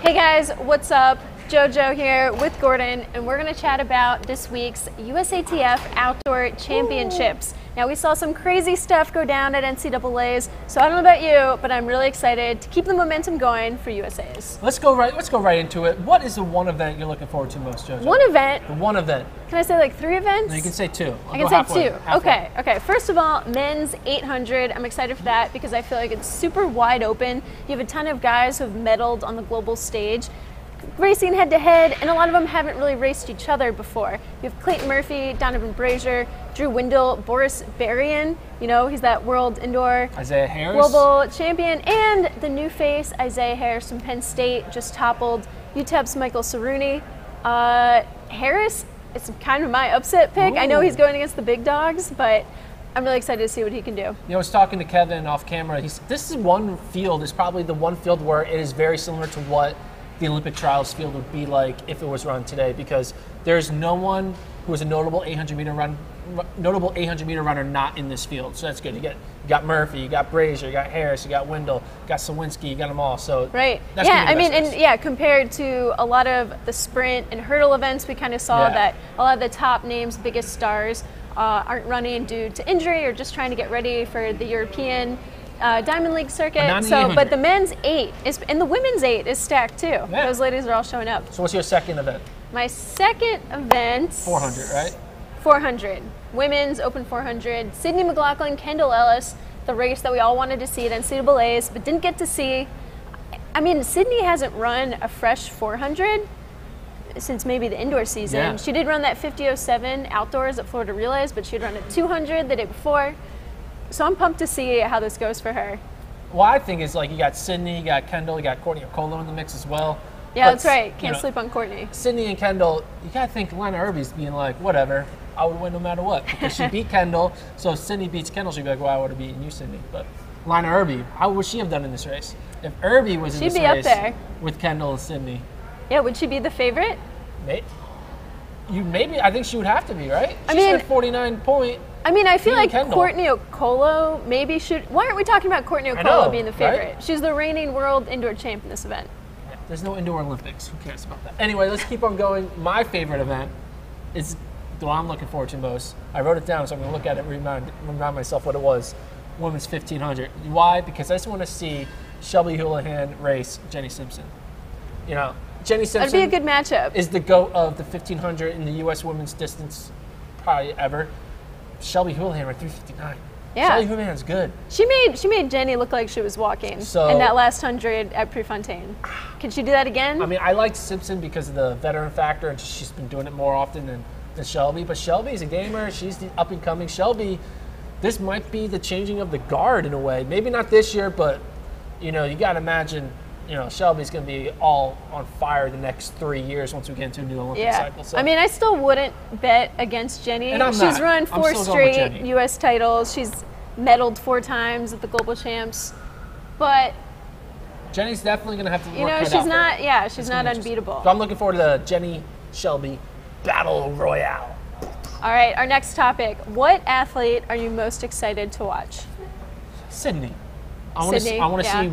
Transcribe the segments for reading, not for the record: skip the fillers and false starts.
Hey guys, what's up? Jojo here with Gordon, and we're going to chat about this week's USATF Outdoor Championships. Ooh. Now, we saw some crazy stuff go down at NCAA's, so I don't know about you, but I'm really excited to keep the momentum going for USA's. Let's go right into it. What is the one event you're looking forward to most, Jojo? One event? The one event. Can I say like 3 events? No, you can say 2. I can say 2. Halfway. Okay. First of all, men's 800. I'm excited for that because I feel like it's super wide open. You have a ton of guys who have medaled on the global stage, racing head to head, and a lot of them haven't really raced each other before. You have Clayton Murphy, Donovan Brazier, Drew Windle, Boris Berrien, you know, he's that world indoor Isaiah Harris, global champion, and the new face, Isaiah Harris from Penn State, just toppled UTEP's Michael Cerrone. Harris, it's kind of my upset pick. Ooh. I know he's going against the big dogs, but I'm really excited to see what he can do. You know, I was talking to Kevin off camera. This is one field, is probably the one field where it is very similar to what the Olympic trials field would be like if it was run today, because there's no one who is a notable 800 meter runner not in this field. So that's good. You got Murphy, you got Brazier, you got Harris, you got Windle, you got Sawinski, you got them all. So right. That's compared to a lot of the sprint and hurdle events, we kind of saw that a lot of the top names, biggest stars, aren't running due to injury or just trying to get ready for the European Diamond League circuit. But the men's 8 is, and the women's 8 is stacked too. Yeah. Those ladies are all showing up. So what's your second event? My second event, 400, right? 400, women's open 400. Sydney McLaughlin, Kendall Ellis, the race that we all wanted to see at NCAA's, but didn't get to see. I mean, Sydney hasn't run a fresh 400 since maybe the indoor season. Yeah. She did run that 50:07 outdoors at Florida Relays, but she had run a 200 the day before. So I'm pumped to see how this goes for her. Well, I think it's like you got Sydney, you got Kendall, you got Courtney Okolo in the mix as well. Yeah, that's right. Can't sleep on Courtney. Sydney and Kendall, you got to think Lana Irby's being like, whatever, I would win no matter what. Because she beat Kendall, so if Sydney beats Kendall, she'd be like, well, I would have beaten you, Sydney. But Lana Irby, how would she have done in this race? If Irby was in this race up there with Kendall and Sydney. Yeah, would she be the favorite? Maybe. I think she would have to be, right? She had 49 point. I mean, I feel like Courtney Okolo maybe should. Why aren't we talking about Courtney Okolo being the favorite? Right? She's the reigning world indoor champ in this event. Yeah, there's no indoor Olympics. Who cares about that? Anyway, let's keep on going. My favorite event is the one I'm looking forward to most. I wrote it down, so I'm going to look at it and remind myself what it was. Women's 1500. Why? Because I just want to see Shelby Houlihan race Jenny Simpson. You know, Jenny Simpson. That'd be a good matchup. Is the GOAT of the 1500 in the U.S. women's distance probably ever. Shelby Houlihan ran 3:59. Yeah. Shelby Houlihan's good. She made Jenny look like she was walking in that last 100 at Prefontaine. Can she do that again? I mean, I liked Simpson because of the veteran factor, and she's been doing it more often than Shelby. But Shelby's a gamer. She's the up-and-coming. Shelby, this might be the changing of the guard in a way. Maybe not this year, but, you know, you got to imagine, you know, Shelby's going to be all on fire the next 3 years once we get into a new Olympic cycle. So. I mean, I still wouldn't bet against Jenny. She's run 4 straight U.S. titles. She's medaled 4 times at the Global Champs. But Jenny's definitely going to have to work it out. She's not. Yeah, she's not unbeatable. So I'm looking forward to the Jenny Shelby Battle Royale. All right, our next topic. What athlete are you most excited to watch? Sydney. I want to see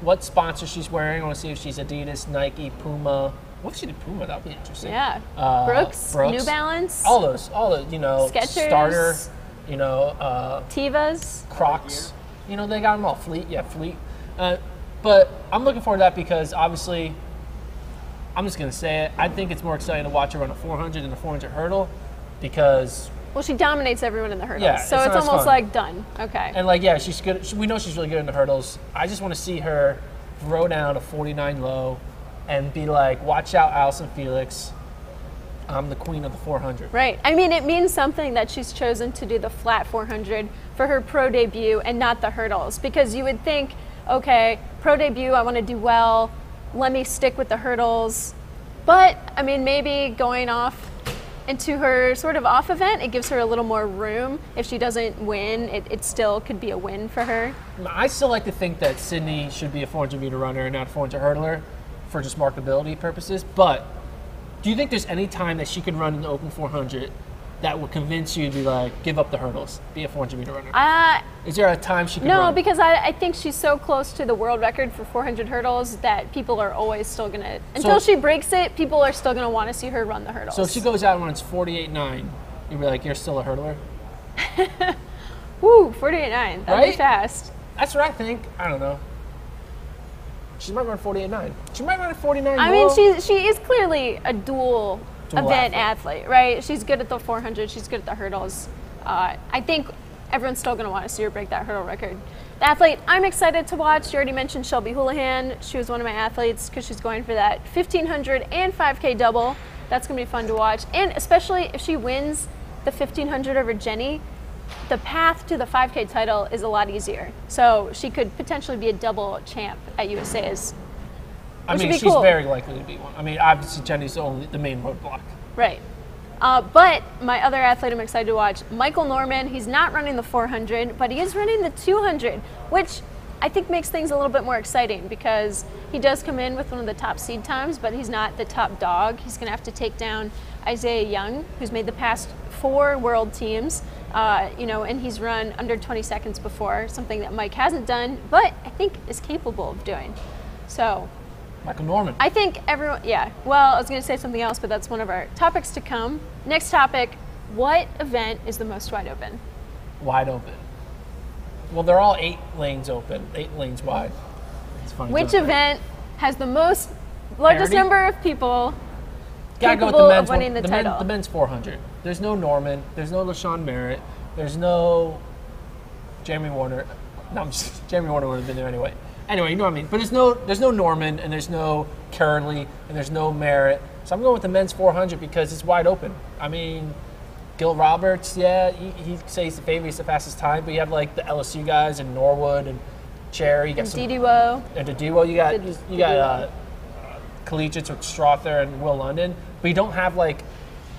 what sponsor she's wearing. I want to see if she's Adidas, Nike, Puma. What if she did Puma? That would be interesting. Yeah. Brooks, New Balance. All those, you know, Skechers, Starter, you know. Tevas. Crocs. You know, they got them all. Fleet. But I'm looking forward to that because obviously, I'm just going to say it. I think it's more exciting to watch her run a 400 than a 400 hurdle because... Well, she dominates everyone in the hurdles, so it's almost like done. Okay. And she's good. We know she's really good in the hurdles. I just want to see her throw down a 49 low and be like, watch out, Allison Felix. I'm the queen of the 400. Right. I mean, it means something that she's chosen to do the flat 400 for her pro debut and not the hurdles, because you would think, okay, pro debut, I want to do well. Let me stick with the hurdles. But, I mean, maybe going off into her sort of off event, it gives her a little more room. If she doesn't win, it still could be a win for her. I still like to think that Sydney should be a 400 meter runner and not a 400 hurdler for just marketability purposes. But do you think there's any time that she can run in the open 400 that would convince you to be like, give up the hurdles, be a 400-meter runner? Is there a time she can run? No, because I think she's so close to the world record for 400 hurdles that people are always still going to, until she breaks it, people are still going to want to see her run the hurdles. So if she goes out and runs 48.9, you'd be like, you're still a hurdler? Woo, 48.9. That'd be fast. That's what I think. I don't know. She might run 48.9. She might run a 49. I mean, she is clearly a dual event athlete, right? She's good at the 400. She's good at the hurdles. I think everyone's still going to want to see her break that hurdle record. The athlete I'm excited to watch, you already mentioned Shelby Houlihan. She was one of my athletes because she's going for that 1,500 and 5K double. That's going to be fun to watch. And especially if she wins the 1,500 over Jenny, the path to the 5K title is a lot easier. So she could potentially be a double champ at USA's. I mean, she's very likely to be one. I mean, obviously Jenny's the main roadblock. Right. But my other athlete I'm excited to watch, Michael Norman. He's not running the 400, but he is running the 200, which I think makes things a little bit more exciting because he does come in with one of the top seed times, but he's not the top dog. He's going to have to take down Isaiah Young, who's made the past 4 world teams, and he's run under 20 seconds before, something that Mike hasn't done, but I think is capable of doing. So, Michael Norman. I think everyone, well, I was going to say something else, but that's one of our topics to come. Next topic, what event is the most wide open? Wide open. Well, they're all 8 lanes open, 8 lanes wide. It's funny. Which event has the largest number of people capable of winning the title? The men's 400. There's no Norman. There's no LaShawn Merritt. There's no Jeremy Warner. No, Jeremy Warner would have been there anyway. Anyway, you know what I mean. But there's no Norman, and there's no Curley, and there's no Merritt. So I'm going with the men's 400 because it's wide open. I mean, Gil Roberts, he says the favorite, he's the fastest time, but you have like the LSU guys and Norwood and Cherry. You got some Didiwo. And Didiwo, you got collegiates with Strother and Will London, but you don't have like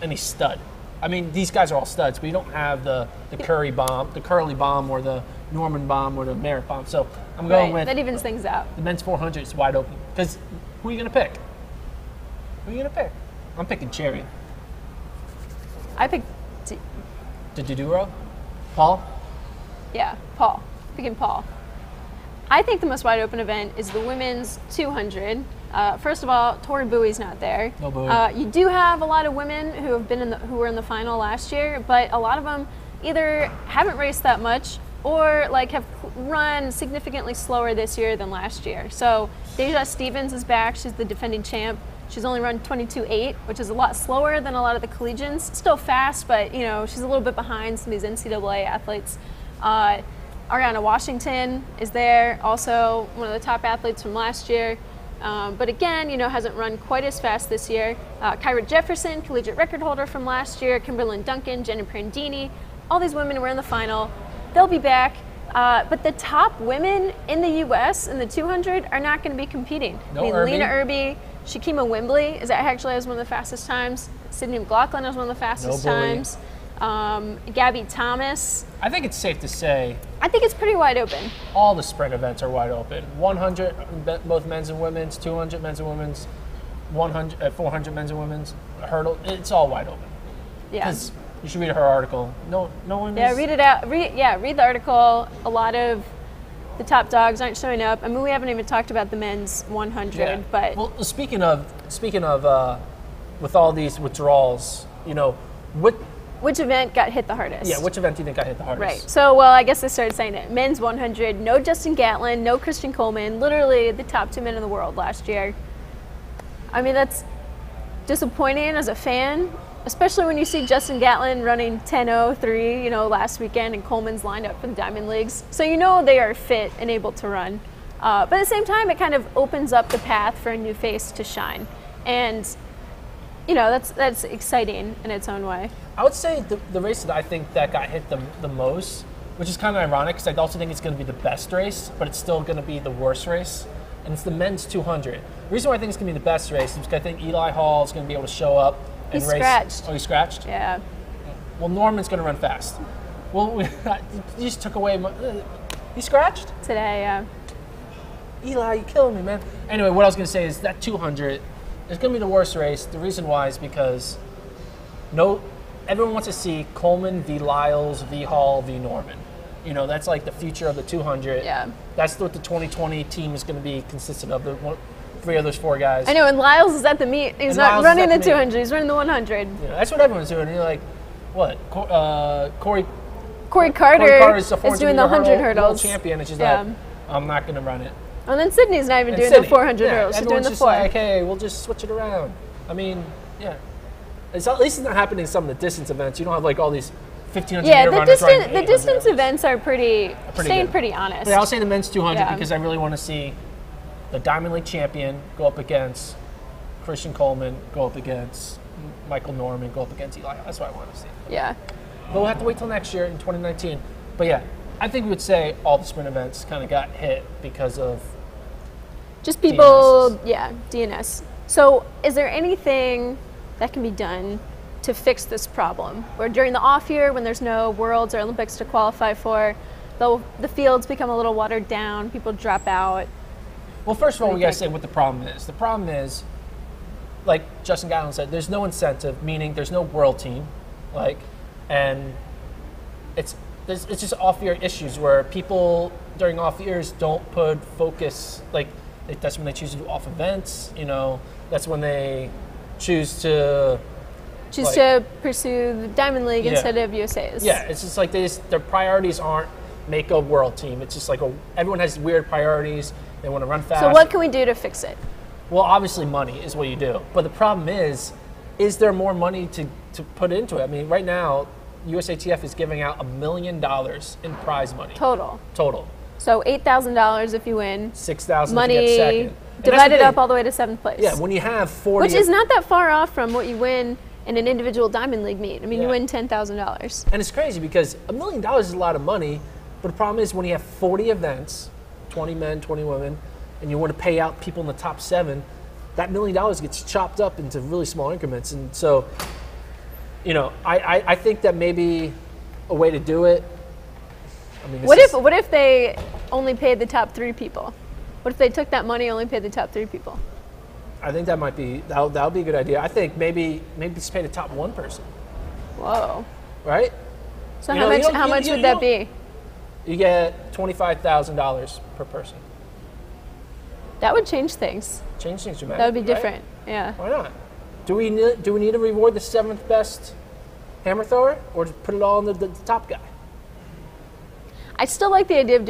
any stud. I mean, these guys are all studs, but you don't have the Curly bomb, or the Norman bomb, or the Merritt bomb. So I'm going with that evens things out. The men's 400 is wide open because who are you going to pick? I'm picking Cherry. I picked Diduro? Paul? Yeah, Paul. Picking Paul. I think the most wide open event is the women's 200. First of all, Tori Bowie's not there. No Bowie. You do have a lot of women who have been who were in the final last year, but a lot of them either haven't raced that much or like have run significantly slower this year than last year. So Deja Stevens is back. She's the defending champ. She's only run 22.8, which is a lot slower than a lot of the collegians. Still fast, but she's a little bit behind some of these NCAA athletes. Ariana Washington is there, also one of the top athletes from last year. But again, hasn't run quite as fast this year. Kyra Jefferson, collegiate record holder from last year. Kimberlyn Duncan, Jenna Prandini. All these women were in the final. They'll be back. But the top women in the U.S. in the 200 are not going to be competing. Lena Irby, Shakima Wembley has one of the fastest times. Sydney McLaughlin has one of the fastest times. Gabby Thomas. I think it's safe to say. I think it's pretty wide open. All the sprint events are wide open. 100, both men's and women's. 200, men's and women's. 400, men's and women's. Hurdle, it's all wide open. Yeah. Because you should read her article. No one. Yeah, read it out. Read the article. A lot of the top dogs aren't showing up. I mean, we haven't even talked about the men's 100, but well, speaking of, with all these withdrawals, which event got hit the hardest? Yeah, which event do you think got hit the hardest? Right. So, well, I guess I started saying it. Men's 100, no Justin Gatlin, no Christian Coleman, literally the top 2 men in the world last year. I mean, that's disappointing as a fan, especially when you see Justin Gatlin running 10:03, last weekend, and Coleman's lined up for the Diamond Leagues. So they are fit and able to run. But at the same time, it kind of opens up the path for a new face to shine. And, that's exciting in its own way. I would say the race that I think that got hit the most, which is kind of ironic because I also think it's going to be the best race, but it's still going to be the worst race, and it's the men's 200. The reason why I think it's going to be the best race is because I think Eli Hall is going to be able to show up and race. Scratched. Oh, he scratched? Yeah. Well, Norman's going to run fast. Well, you just took away he scratched? Today, yeah. Eli, you're killing me, man. Anyway, what I was going to say is that 200 is going to be the worst race. The reason why is because no everyone wants to see Coleman v. Lyles v. Hall v. Norman. You know, that's like the future of the 200. Yeah. That's what the 2020 team is going to be consistent of. Three of those four guys. I know, and Lyles is at the meet. He's not running the 200. He's running the 100. Yeah, that's what everyone's doing. You're like, what? Corey Carter is the doing the 100 hurdles. World champion, and she's like, I'm not going to run it. And then Sydney's not even doing the 400 hurdles. She's doing the 4. Like, hey, we'll just switch it around. I mean, yeah. At least it's not happening in some of the distance events. You don't have like all these 1,500 meter runners running the distance events are staying pretty honest. But I'll say the men's 200 because I really want to see the Diamond League champion go up against Christian Coleman, go up against Michael Norman, go up against Eli. That's what I want to see. Yeah. But we'll have to wait till next year in 2019. But yeah, I think we would say all the sprint events kind of got hit because of just people, DNS. So is there anything that can be done to fix this problem? Or during the off year when there's no Worlds or Olympics to qualify for, the fields become a little watered down, people drop out. Well, first of all, we got to say what the problem is. The problem is, like Justin Gatlin said, there's no incentive, meaning there's no world team, and it's just off-year issues where people during off years don't put focus. That's when they choose to do off events. You know, that's when they choose to pursue the Diamond League instead of USA's. Yeah, it's just like their priorities aren't make a world team. It's just like everyone has weird priorities. They want to run fast. So what can we do to fix it? Well, obviously money is what you do. But the problem is there more money to put into it? I mean, right now, USATF is giving out $1 million in prize money. Total. So $8,000 if you win. $6,000 if you get second. Divided up all the way to 7th place. Yeah, when you have 40. Which is not that far off from what you win in an individual Diamond League meet. I mean, you win $10,000. And it's crazy because $1 million is a lot of money, but the problem is when you have 40 events, 20 men, 20 women, and you want to pay out people in the top 7, that $1 million gets chopped up into really small increments. And so, you know, I think that maybe a way to do it. I mean, what if they only paid the top 3 people? What if they took that money and only paid the top 3 people? I think that might be that would be a good idea. I think maybe just pay the top 1 person. Whoa. Right? So how much would that be? You get $25,000 per person. That would change things. Change things dramatically. That would be different. Right? Yeah. Why not? Do we need to reward the 7th best hammer thrower, or just put it all on the top guy? I still like the idea of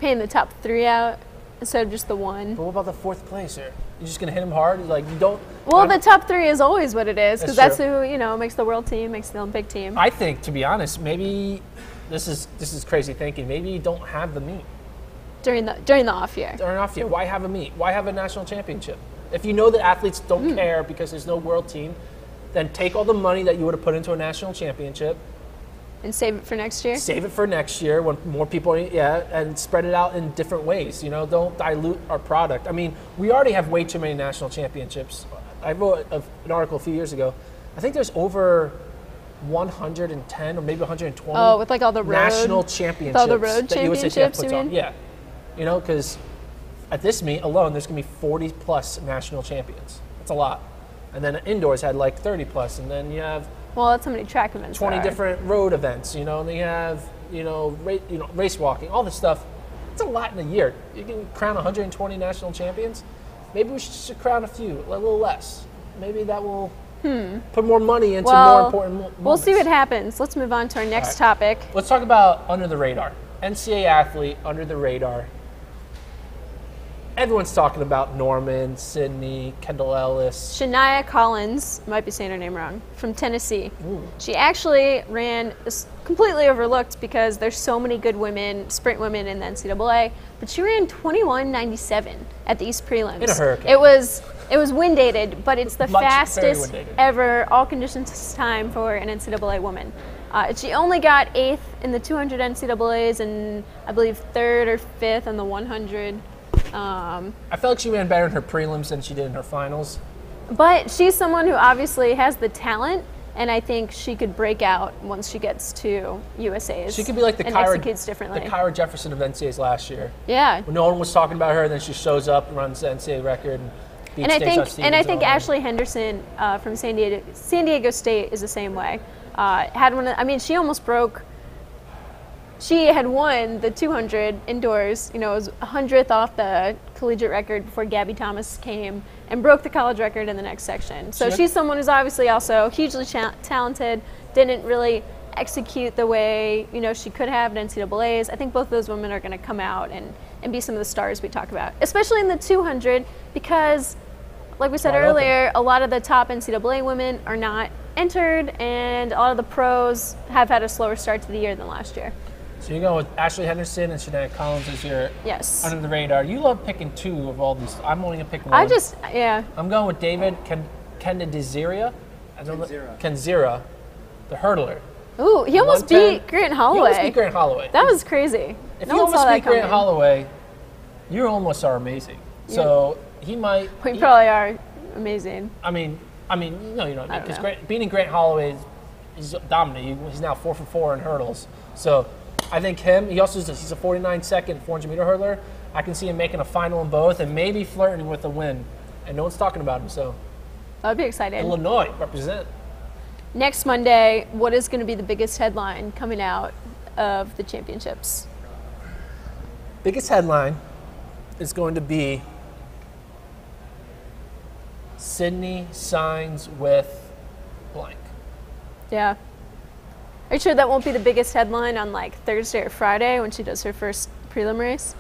paying the top 3 out instead of just the 1. But what about the 4th placer? You're just gonna hit him hard? Like you don't. Well, the top 3 is always what it is because that's who makes the world team, makes the Olympic team. I think, to be honest, maybe this is crazy thinking. Maybe you don't have the meet during the off year. During off year, why have a meet? Why have a national championship? If you know that athletes don't care because there's no world team, then take all the money that you would have put into a national championship and save it for next year. Save it for next year when more people, and spread it out in different ways. You know, don't dilute our product. I mean, we already have way too many national championships. I wrote an article a few years ago. I think there's over 110 or maybe 120. Oh, with like all the national championships. With all the road championships, USATF puts you mean? on. Yeah, you know, because at this meet alone, there's gonna be 40 plus national champions. That's a lot. And then indoors had like 30 plus, and then you have. Well, that's how many track events 20 different road events, and then you have, race walking, all this stuff. It's a lot in a year. You can crown 120 national champions. Maybe we should crown a few, a little less. Maybe that will put more money into more important moments. We'll see what happens. Let's move on to our next topic. Let's talk about under the radar. NCAA athlete under the radar. Everyone's talking about Norman, Sydney, Kendall Ellis. Shania Collins, might be saying her name wrong, from Tennessee. Ooh. She actually ran, completely overlooked because there's so many good women, sprint women in the NCAA, but she ran 21:97 at the East Prelims. In a hurricane. It was wind dated, but it's the fastest ever all conditions time for an NCAA woman. She only got 8th in the 200 NCAAs and I believe 3rd or 5th on the 100. I felt like she ran better in her prelims than she did in her finals. But she's someone who obviously has the talent, and I think she could break out once she gets to USA's. She could be like the Kyra Jefferson of NCAAs last year. Yeah. When no one was talking about her, then she shows up and runs the NCAA record and beats I think Ashley Henderson from San Diego State is the same way. Had one. I mean, she almost broke. She had won the 200 indoors. You know, it was 100th off the collegiate record before Gabby Thomas came and broke the college record in the next section. So she's someone who's obviously also hugely talented. Didn't really execute the way, you know, she could have at NCAAs. I think both of those women are going to come out and be some of the stars we talk about, especially in the 200, because, like we said earlier, a lot of the top NCAA women are not entered, and a lot of the pros have had a slower start to the year than last year. So you're going with Ashley Henderson and Shanae Collins as your under the radar. You love picking two of all these. I'm only going to pick one. I'm going with David Kenzira, the hurdler. Ooh, he almost beat Grant Holloway. That was crazy. If you almost beat Grant Holloway, you almost are amazing. So he might. We probably are amazing. I mean, no, you know, because beating Grant Holloway is dominant. He's now 4 for 4 in hurdles. So I think he's a 49-second 400-meter hurdler. I can see him making a final in both and maybe flirting with a win. And no one's talking about him, so. That'd be exciting. Illinois, represent. Next Monday, what is going to be the biggest headline coming out of the championships? Biggest headline is going to be Sydney signs with blank. Yeah. Are you sure that won't be the biggest headline on like Thursday or Friday when she does her first prelim race?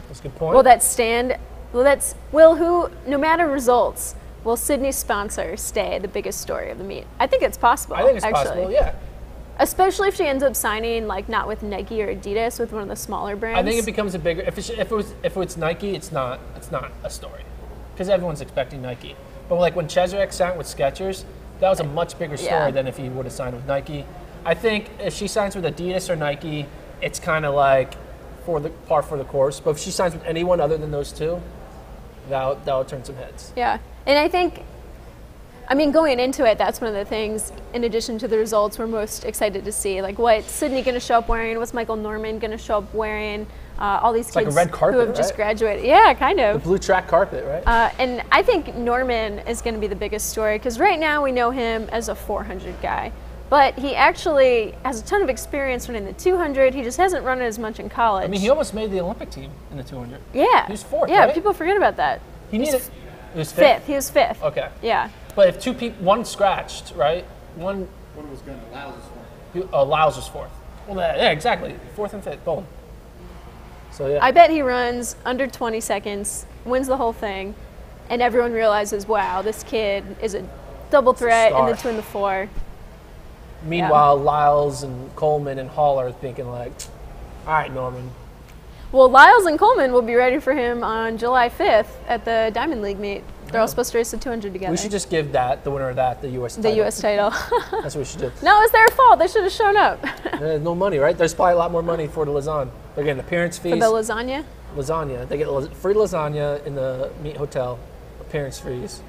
That's a good point. No matter results, will Sydney's sponsor stay the biggest story of the meet? I think it's possible. I think it's possible, yeah. Especially if she ends up signing, like, not with Nike or Adidas, with one of the smaller brands. I think it becomes a bigger. If it was Nike, it's not a story, because everyone's expecting Nike. But like when Cheserek signed with Skechers, that was a much bigger story than if he would have signed with Nike. I think if she signs with Adidas or Nike, it's kind of like par for the course. But if she signs with anyone other than those two, that'll turn some heads. Yeah, and I think, I mean, going into it, that's one of the things, in addition to the results, we're most excited to see. Like, what's Sydney going to show up wearing? What's Michael Norman going to show up wearing? All these kids like a red carpet, who have just graduated. Yeah, kind of. The blue track carpet, right? And I think Norman is going to be the biggest story, because right now we know him as a 400 guy. But he actually has a ton of experience running the 200. He just hasn't run it as much in college. I mean, he almost made the Olympic team in the 200. Yeah. He was fourth, Yeah, right? people forget about that. He was fifth. He was fifth. Okay. Yeah. But if two people, one scratched, right? One was going to Lyles was fourth. Lyles was fourth. Well, yeah, exactly. Fourth and fifth, boom. So yeah. I bet he runs under 20 seconds, wins the whole thing, and everyone realizes, wow, this kid is a double threat in the 2 and the 4. Meanwhile, Lyles and Coleman and Hall are thinking like, all right, Norman. Well, Lyles and Coleman will be ready for him on July 5th at the Diamond League meet. They're all supposed to race the 200 together. We should just give the winner of that, the U.S. title. The U.S. title. That's what we should do. No, it's their fault. They should have shown up. No money, right? There's probably a lot more money for the lasagna. They're getting appearance fees. For the lasagna? Lasagna. They get free lasagna in the meet hotel, appearance fees.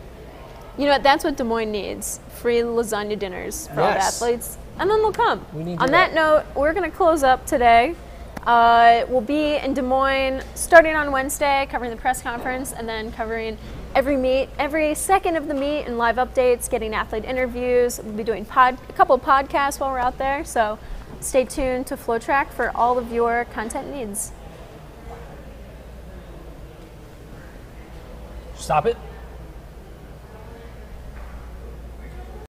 You know what? That's what Des Moines needs. Free lasagna dinners for all the athletes. And then they'll come. On that note, we're going to close up today. We'll be in Des Moines starting on Wednesday, covering the press conference, and then covering every meet, every second of the meet, and live updates, getting athlete interviews. We'll be doing a couple of podcasts while we're out there. So stay tuned to FloTrack for all of your content needs. Stop it.